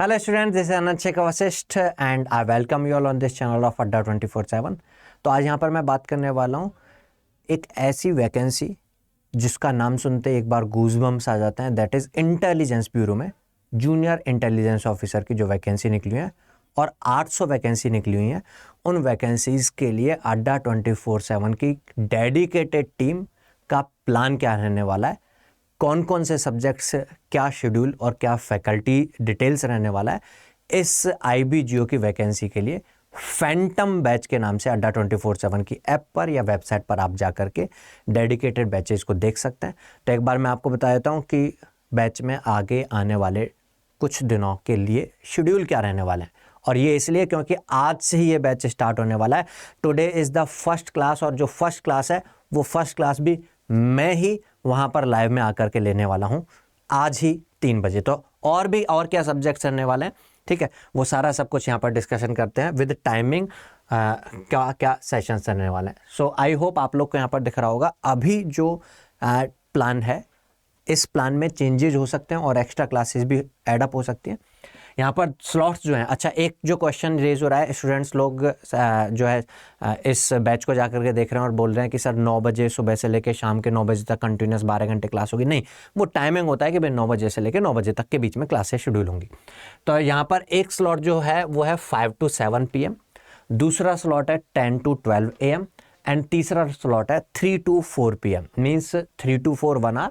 Hello students, this is Anand Shekhar Vasisht and I welcome you all on this channel of Adda 24/7। तो आज यहाँ पर मैं बात करने वाला हूँ एक ऐसी वैकेंसी जिसका नाम सुनते एक बार गूज़बम्स आ जाते हैं। दैट इज़ इंटेलिजेंस ब्यूरो में जूनियर इंटेलिजेंस ऑफिसर की जो वैकेंसी निकली है और 800 वैकेंसी निकली हुई हैं। उन वैकेंसीज़ के लिए अड्डा 24/7 की डेडिकेटेड टीम का प्लान क्या रहने वाला है, कौन कौन से सब्जेक्ट्स, क्या शेड्यूल और क्या फैकल्टी डिटेल्स रहने वाला है, इस IB-GO की वैकेंसी के लिए फैंटम बैच के नाम से अड्डा 24/7 की ऐप पर या वेबसाइट पर आप जा करके डेडिकेटेड बैचेस को देख सकते हैं। तो एक बार मैं आपको बता देता हूँ कि बैच में आगे आने वाले कुछ दिनों के लिए शेड्यूल क्या रहने वाला है। और ये इसलिए क्योंकि आज से ही ये बैच स्टार्ट होने वाला है। Today is the first class और जो फर्स्ट क्लास है वो फर्स्ट क्लास भी मैं ही वहाँ पर लाइव में आकर के लेने वाला हूँ आज ही 3 बजे। तो और क्या सब्जेक्ट्स रहने वाले हैं, ठीक है, वो सारा सब कुछ यहाँ पर डिस्कशन करते हैं विद टाइमिंग, क्या क्या सेशंस रहने वाले हैं। सो आई होप आप लोग को यहाँ पर दिख रहा होगा। अभी जो प्लान है, इस प्लान में चेंजेज हो सकते हैं और एक्स्ट्रा क्लासेस भी एडअप हो सकती हैं। यहाँ पर स्लॉट्स जो हैं, अच्छा एक जो क्वेश्चन रेज हो रहा है, स्टूडेंट्स लोग जो है इस बैच को जाकर के देख रहे हैं और बोल रहे हैं कि सर 9 बजे सुबह से लेकर शाम के 9 बजे तक कंटिन्यूस 12 घंटे क्लास होगी। नहीं, वो टाइमिंग होता है कि भाई 9 बजे से लेकर 9 बजे तक के बीच में क्लासेस शेड्यूल होंगी। तो यहाँ पर एक स्लॉट जो है वो है 5 to 7 PM, दूसरा स्लॉट है 10 to 12 AM एंड तीसरा स्लॉट है 3 to 4 PM। Means 3 to 4 1 hour,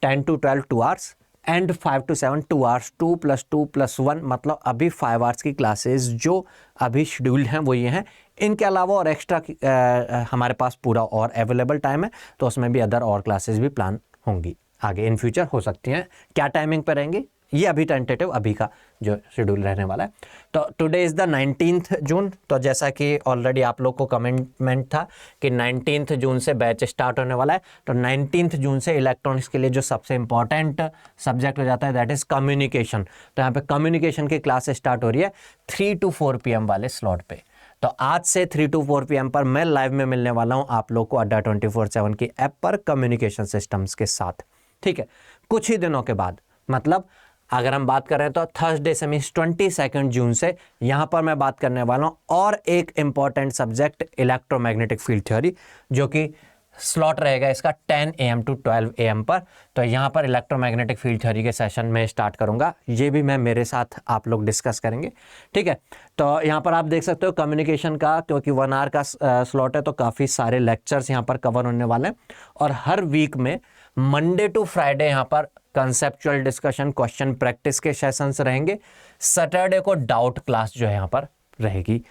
10 to 12 2 hours and 5 to 7 2 hours, 2 + 2 + 1, मतलब अभी 5 hours की क्लासेस जो अभी शेड्यूल हैं वो ये हैं। इनके अलावा और एक्स्ट्रा हमारे पास पूरा और अवेलेबल टाइम है, तो उसमें भी अदर और क्लासेस भी प्लान होंगी, आगे इन फ्यूचर हो सकती हैं। क्या टाइमिंग पर रहेंगी ये अभी टेंटेटिव अभी का जो शेड्यूल रहने वाला है। तो टुडे इज़ द 19 जून। तो जैसा कि ऑलरेडी आप लोग को कमेंटमेंट था कि 19 जून से बैच स्टार्ट होने वाला है। तो 19 जून से इलेक्ट्रॉनिक्स के लिए जो सबसे इंपॉर्टेंट सब्जेक्ट हो जाता है दैट इज़ कम्युनिकेशन। तो यहाँ पे कम्युनिकेशन की क्लास स्टार्ट हो रही है 3 to 4 PM वाले स्लॉट पे। तो आज से 3 to 4 PM पर मैं लाइव में मिलने वाला हूँ आप लोग को अड्डा 24/7 की ऐप पर कम्युनिकेशन सिस्टम्स के साथ, ठीक है। कुछ ही दिनों के बाद, मतलब अगर हम बात कर रहे हैं तो थर्सडे से मीन्स 22 जून से यहाँ पर मैं बात करने वाला हूँ और एक important subject electromagnetic field theory, जो कि स्लॉट रहेगा इसका 10 AM to 12 AM पर। तो यहाँ पर इलेक्ट्रोमैग्नेटिक फील्ड थ्योरी के सेशन में स्टार्ट करूँगा, ये भी मैं मेरे साथ आप लोग डिस्कस करेंगे, ठीक है। तो यहाँ पर आप देख सकते हो कम्युनिकेशन का, क्योंकि 1 hour का स्लॉट है तो काफ़ी सारे लेक्चर्स यहाँ पर कवर होने वाले हैं। और हर वीक में मंडे टू फ्राइडे यहाँ पर कंसेप्चुअल डिस्कशन, क्वेश्चन प्रैक्टिस के सेशंस रहेंगे। सैटरडे को डाउट क्लास जो है यहाँ पर रहेगी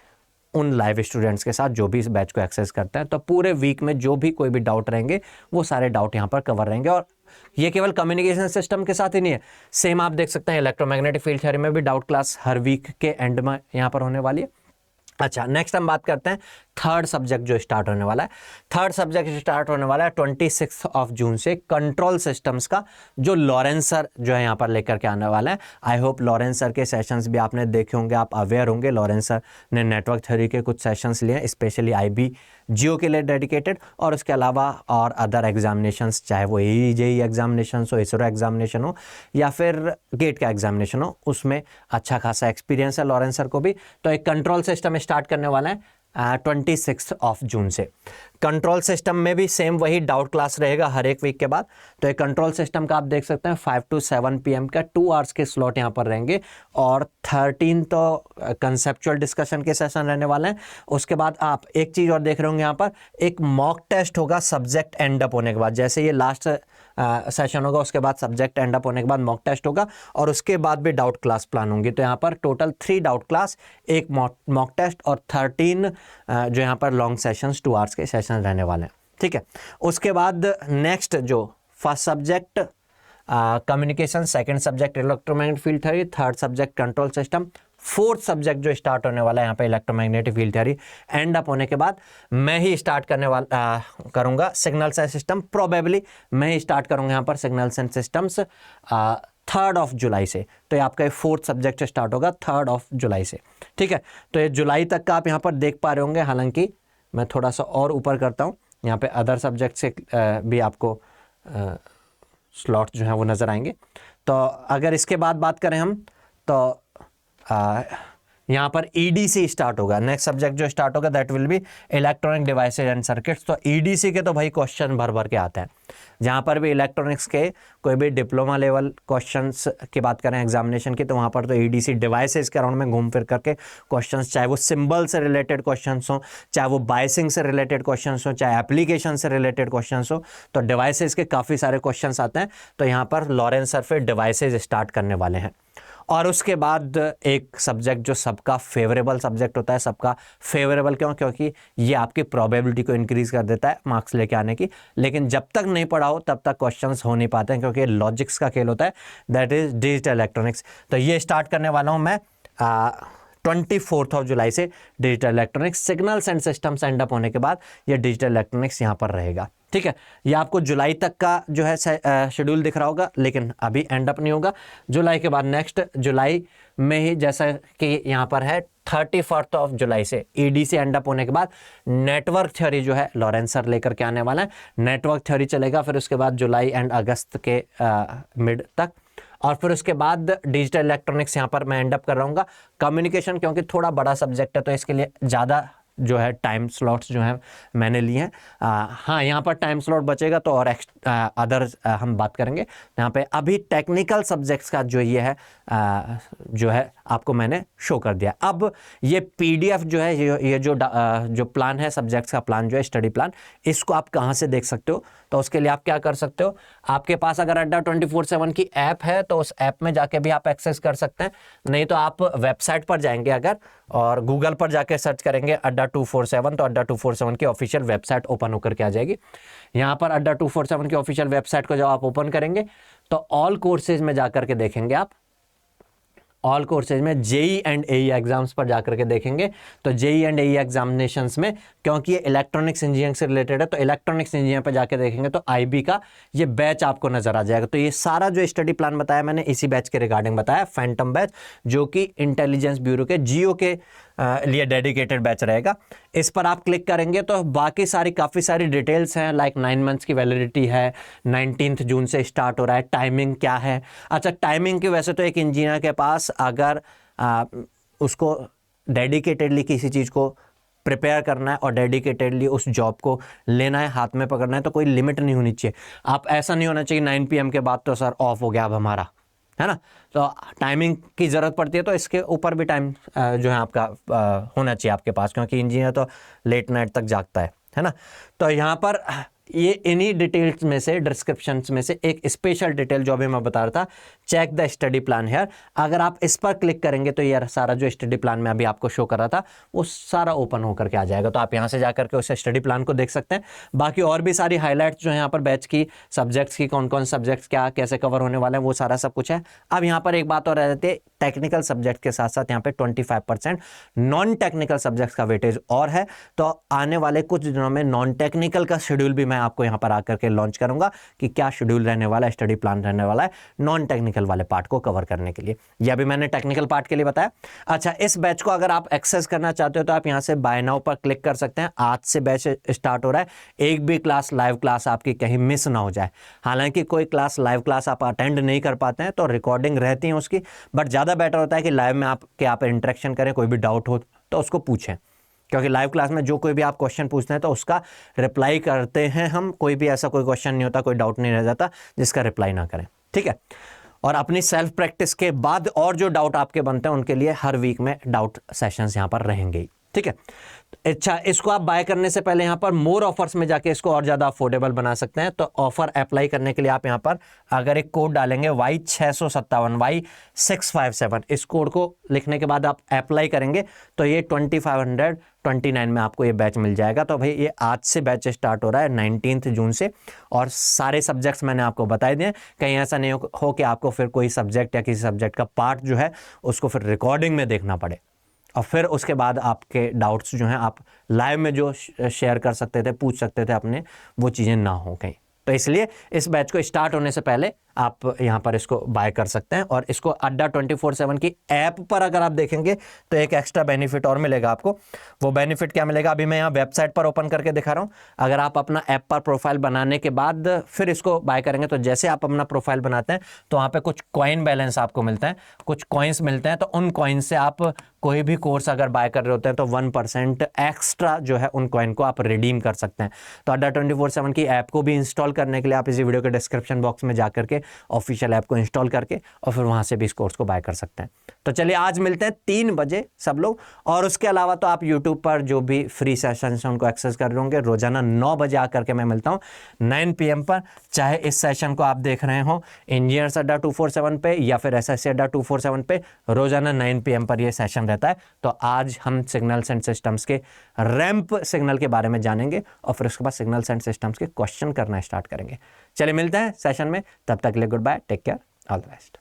उन लाइव स्टूडेंट्स के साथ जो भी इस बैच को एक्सेस करते हैं। तो पूरे वीक में जो भी कोई भी डाउट रहेंगे वो सारे डाउट यहाँ पर कवर रहेंगे। और ये केवल कम्युनिकेशन सिस्टम के साथ ही नहीं है, सेम आप देख सकते हैं इलेक्ट्रोमैग्नेटिक फील्ड थ्योरी में भी डाउट क्लास हर वीक के एंड में यहाँ पर होने वाली है। अच्छा, नेक्स्ट हम बात करते हैं थर्ड सब्जेक्ट जो स्टार्ट होने वाला है। थर्ड सब्जेक्ट स्टार्ट होने वाला है 26 जून से, कंट्रोल सिस्टम्स का, जो लॉरेंस सर जो है यहाँ पर लेकर के आने वाला है। आई होप लॉरेंस सर के सेशंस भी आपने देखे होंगे, आप अवेयर होंगे। लॉरेंस सर ने नेटवर्क थ्योरी के कुछ सेशंस लिए हैं स्पेशली IB-GO के लिए डेडिकेटेड, और उसके अलावा और अदर एग्जामिनेशंस, चाहे वो AE-JEE एग्जामिनेशन हो, ISRO एग्जामिनेशन हो या फिर गेट का एग्जामिनेशन हो, उसमें अच्छा खासा एक्सपीरियंस है लॉरेंस सर को भी। तो एक कंट्रोल सिस्टम स्टार्ट करने वाला है 26 जून से। कंट्रोल सिस्टम में भी सेम वही डाउट क्लास रहेगा हर एक वीक के बाद। तो एक कंट्रोल सिस्टम का आप देख सकते हैं 5 to 7 PM का 2 hours के स्लॉट यहाँ पर रहेंगे और 13 तो कंसेप्चुअल डिस्कशन के सेशन रहने वाले हैं। उसके बाद आप एक चीज़ और देख रहे होंगे, यहाँ पर एक मॉक टेस्ट होगा सब्जेक्ट एंड अप होने के बाद। जैसे ये लास्ट सेशन होगा उसके बाद सब्जेक्ट एंड अप होने के बाद मॉक टेस्ट होगा और उसके बाद भी डाउट क्लास प्लान होंगी। तो यहाँ पर टोटल 3 डाउट क्लास, एक मॉक टेस्ट और 13 जो यहाँ पर लॉन्ग सेशंस 2 hours के सेशन रहने वाले हैं, ठीक है। उसके बाद नेक्स्ट जो first subject communication, second subject electromagnetic field theory, third subject control system, fourth subject जो स्टार्ट होने वाला है यहाँ पे electromagnetic field theory, and up होने के बाद मैं ही स्टार्ट करने वाला करूँगा सिग्नल्स एंड सिस्टम। प्रोबेबली मैं ही स्टार्ट करूँगा यहाँ पर सिग्नल्स एंड सिस्टम्स 3 जुलाई से। तो ये आपका फोर्थ सब्जेक्ट स्टार्ट होगा 3 जुलाई से, ठीक है। तो ये जुलाई तक का आप यहाँ पर देख पा रहे होंगे। हालांकि मैं थोड़ा सा और ऊपर करता हूँ, यहाँ पे अदर सब्जेक्ट से भी आपको स्लॉट जो है वो नज़र आएंगे। तो अगर इसके बाद बात करें हम, तो यहाँ पर ईडीसी स्टार्ट होगा, नेक्स्ट सब्जेक्ट जो स्टार्ट होगा that will be electronic devices and circuits. तो ईडीसी के तो भाई क्वेश्चन भर भर के आते हैं, जहाँ पर भी इलेक्ट्रॉनिक्स के कोई भी डिप्लोमा लेवल क्वेश्चंस की बात करें एग्जामिनेशन की, तो वहाँ पर तो ईडीसी डिवाइसेज के अराउंड में घूम फिर करके क्वेश्चंस, चाहे वो सिंबल से रिलेटेड क्वेश्चंस हो, चाहे वो बायसिंग से रिलेटेड क्वेश्चंस हो, चाहे एप्लीकेशन से रिलेटेड क्वेश्चंस हो, तो डिवाइसेज के काफ़ी सारे क्वेश्चंस आते हैं। तो यहाँ पर लॉरेंस सर फिर डिवाइसेज स्टार्ट करने वाले हैं। और उसके बाद एक सब्जेक्ट जो सबका फेवरेबल सब्जेक्ट होता है, सबका फेवरेबल क्यों? क्योंकि ये आपकी प्रोबेबिलिटी को इंक्रीज कर देता है मार्क्स लेके आने की। लेकिन जब तक नहीं पढ़ा हो तब तक क्वेश्चंस हो नहीं पाते हैं, क्योंकि लॉजिक्स का खेल होता है, दैट इज डिजिटल इलेक्ट्रॉनिक्स। तो ये स्टार्ट करने वाला हूँ मैं 24 जुलाई से digital electronics. Signals and systems and up होने के बाद ये डिजिटल इलेक्ट्रॉनिक्स यहाँ पर रहेगा, ठीक है। ये आपको जुलाई तक का जो है शेड्यूल दिख रहा होगा, लेकिन अभी एंड अप नहीं होगा। जुलाई के बाद नेक्स्ट जुलाई में ही, जैसा कि यहाँ पर है 31 जुलाई से ईडी से एंड अप होने के बाद नेटवर्क थ्योरी जो है लॉरेंस सर लेकर के आने वाला है। नेटवर्क थ्योरी चलेगा, फिर उसके बाद जुलाई एंड अगस्त के मिड तक, और फिर उसके बाद डिजिटल इलेक्ट्रॉनिक्स यहाँ पर मैं एंड अप कर रहूँगा। कम्युनिकेशन क्योंकि थोड़ा बड़ा सब्जेक्ट है, तो इसके लिए ज़्यादा जो है टाइम स्लॉट्स जो हैं मैंने लिए हैं। हाँ, यहाँ पर टाइम स्लॉट बचेगा तो और अदर हम बात करेंगे। यहाँ पे अभी टेक्निकल सब्जेक्ट्स का जो ये है जो है आपको मैंने शो कर दिया। अब ये पीडीएफ जो है, ये जो प्लान है, सब्जेक्ट्स का प्लान जो है, स्टडी प्लान, इसको आप कहाँ से देख सकते हो? तो उसके लिए आप क्या कर सकते हो, आपके पास अगर अड्डा 24/7 की ऐप है तो उस ऐप में जाके भी आप एक्सेस कर सकते हैं। नहीं तो आप वेबसाइट पर जाएंगे अगर, और गूगल पर जाके सर्च करेंगे अड्डा 247, तो अड्डा 247 की ऑफिशियल वेबसाइट ओपन होकर के आ जाएगी। यहाँ पर अड्डा 247 की ऑफिशियल वेबसाइट को जब आप ओपन करेंगे तो ऑल कोर्सेज में जाकर के देखेंगे आप, ऑल कोर्सेज में जेई एंड एई एग्जाम्स पर जाकर के देखेंगे। तो जेई एंड एई एग्जामिनेशंस में, क्योंकि ये इलेक्ट्रॉनिक्स इंजीनियरिंग से रिलेटेड है, तो इलेक्ट्रॉनिक्स इंजीनियरिंग पर जाकर देखेंगे तो आईबी का ये बैच आपको नजर आ जाएगा। तो ये सारा जो स्टडी प्लान बताया मैंने इसी बैच के रिगार्डिंग बताया, फैंटम बैच, जो कि इंटेलिजेंस ब्यूरो के जीओ के लिए डेडिकेटेड बैच रहेगा। इस पर आप क्लिक करेंगे तो बाकी सारी काफ़ी सारी डिटेल्स हैं, लाइक 9 मंथ्स की वैलिडिटी है, 19 जून से स्टार्ट हो रहा है, टाइमिंग क्या है। अच्छा, टाइमिंग की वैसे तो एक इंजीनियर के पास अगर उसको डेडिकेटेडली किसी चीज़ को प्रिपेयर करना है और डेडिकेटेडली उस जॉब को लेना है, हाथ में पकड़ना है, तो कोई लिमिट नहीं होनी चाहिए। आप ऐसा नहीं होना चाहिए 9 PM के बाद तो सर ऑफ हो गया अब हमारा, है ना। तो टाइमिंग की ज़रूरत पड़ती है, तो इसके ऊपर भी टाइम जो है आपका होना चाहिए आपके पास, क्योंकि इंजीनियर तो लेट नाइट तक जागता है ना। तो यहाँ पर ये इन्हीं डिटेल्स में से, डिस्क्रिप्शंस में से एक स्पेशल डिटेल जो अभी मैं बता रहा था, check the study plan here, अगर आप इस पर क्लिक करेंगे तो ये सारा जो स्टडी प्लान में अभी आपको शो कर रहा था वो सारा ओपन होकर के आ जाएगा। तो आप यहाँ से जाकर के उस स्टडी प्लान को देख सकते हैं। बाकी और भी सारी हाईलाइट्स जो है यहाँ पर बैच की, सब्जेक्ट्स की, कौन कौन सब्जेक्ट्स क्या कैसे कवर होने वाले हैं, वो सारा सब कुछ है। अब यहाँ पर एक बात और रह जाती है, टेक्निकल सब्जेक्ट के साथ साथ यहाँ पे 25% नॉन टेक्निकल सब्जेक्ट्स का वेटेज और है। तो आने वाले कुछ दिनों में नॉन टेक्निकल का शेड्यूल भी मैं आपको यहाँ पर आकर के लॉन्च करूंगा कि क्या शेड्यूल रहने वाला है, स्टडी प्लान रहने वाला है नॉन टेक्निकल वाले पार्ट को कवर करने के लिए। यह भी मैंने टेक्निकल पार्ट के लिए बताया। अच्छा, इस बैच को अगर आप एक्सेस करना चाहते हो तो आप यहाँ से बाय नाउ पर क्लिक कर सकते हैं। आज से बैच स्टार्ट हो रहा है, एक भी क्लास, लाइव क्लास आपकी कहीं मिस ना हो जाए। हालांकि कोई क्लास, लाइव क्लास आप अटेंड नहीं कर पाते हैं तो रिकॉर्डिंग रहती है उसकी, बट ज़्यादा बेटर होता है कि लाइव में आप इंटरेक्शन करें, कोई भी डाउट हो तो उसको पूछें, क्योंकि लाइव क्लास में जो कोई भी आप क्वेश्चन पूछते हैं तो उसका रिप्लाई करते हैं हम। कोई भी ऐसा कोई क्वेश्चन नहीं होता, कोई डाउट नहीं रह जाता जिसका रिप्लाई ना करें, ठीक है। और अपनी सेल्फ प्रैक्टिस के बाद और जो डाउट आपके बनते हैं उनके लिए हर वीक में डाउट सेशंस यहाँ पर रहेंगे ही, ठीक है। अच्छा, इसको आप बाय करने से पहले यहाँ पर मोर ऑफर्स में जाके इसको और ज़्यादा अफोर्डेबल बना सकते हैं। तो ऑफर अप्लाई करने के लिए आप यहाँ पर अगर एक कोड डालेंगे Y657 Y657, इस कोड को लिखने के बाद आप अप्लाई करेंगे तो ये 2529 में आपको ये बैच मिल जाएगा। तो भाई ये आज से बैच स्टार्ट हो रहा है 19 जून से, और सारे सब्जेक्ट्स मैंने आपको बता दिए। कहीं ऐसा नहीं हो कि आपको फिर कोई सब्जेक्ट या किसी सब्जेक्ट का पार्ट जो है उसको फिर रिकॉर्डिंग में देखना पड़े, और फिर उसके बाद आपके डाउट्स जो हैं आप लाइव में जो शेयर कर सकते थे, पूछ सकते थे अपने, वो चीज़ें ना हो कहीं, तो इसलिए इस बैच को स्टार्ट होने से पहले आप यहाँ पर इसको बाय कर सकते हैं। और इसको अड्डा 24/7 की ऐप पर अगर आप देखेंगे तो एक एक्स्ट्रा बेनिफिट और मिलेगा आपको। वो बेनिफिट क्या मिलेगा, अभी मैं यहाँ वेबसाइट पर ओपन करके दिखा रहा हूँ। अगर आप अपना ऐप पर प्रोफाइल बनाने के बाद फिर इसको बाय करेंगे तो जैसे आप अपना प्रोफाइल बनाते हैं तो वहाँ पे कुछ कॉइन बैलेंस आपको मिलता है, कुछ कॉइन्स मिलते हैं। तो उन कॉइन से आप कोई भी कोर्स अगर बाय कर रहे होते हैं तो 1% एक्स्ट्रा जो है उन कॉइन को आप रिडीम कर सकते हैं। तो अड्डा 24/7 की ऐप को भी इंस्टॉल करने के लिए आप इसी वीडियो के डिस्क्रिप्शन बॉक्स में जा करके ऑफिशियल ऐप को इंस्टॉल करके और फिर वहां से भी इस कोर्स को बाय कर सकते हैं। तो चलिए आज मिलते हैं 3 बजे सब लोग। और उसके अलावा तो आप यूट्यूब पर जो भी फ्री सेशन है उनको एक्सेस कर रहे होंगे। रोजाना 9 बजे आकर के मैं मिलता हूँ 9 PM पर, चाहे इस सेशन को आप देख रहे हो इंजीनियर्स अड्डा 247 पे या फिर SSC अड्डा 247 पे, रोजाना 9 PM पर यह सेशन रहता है। तो आज हम सिग्नल्स एंड सिस्टम्स के रैंप सिग्नल के बारे में जानेंगे और फिर उसके बाद सिग्नल्स एंड सिस्टम्स के क्वेश्चन करना स्टार्ट करेंगे। चलिए मिलते हैं सेशन में, तब तक के लिए goodbye, take care, all the best.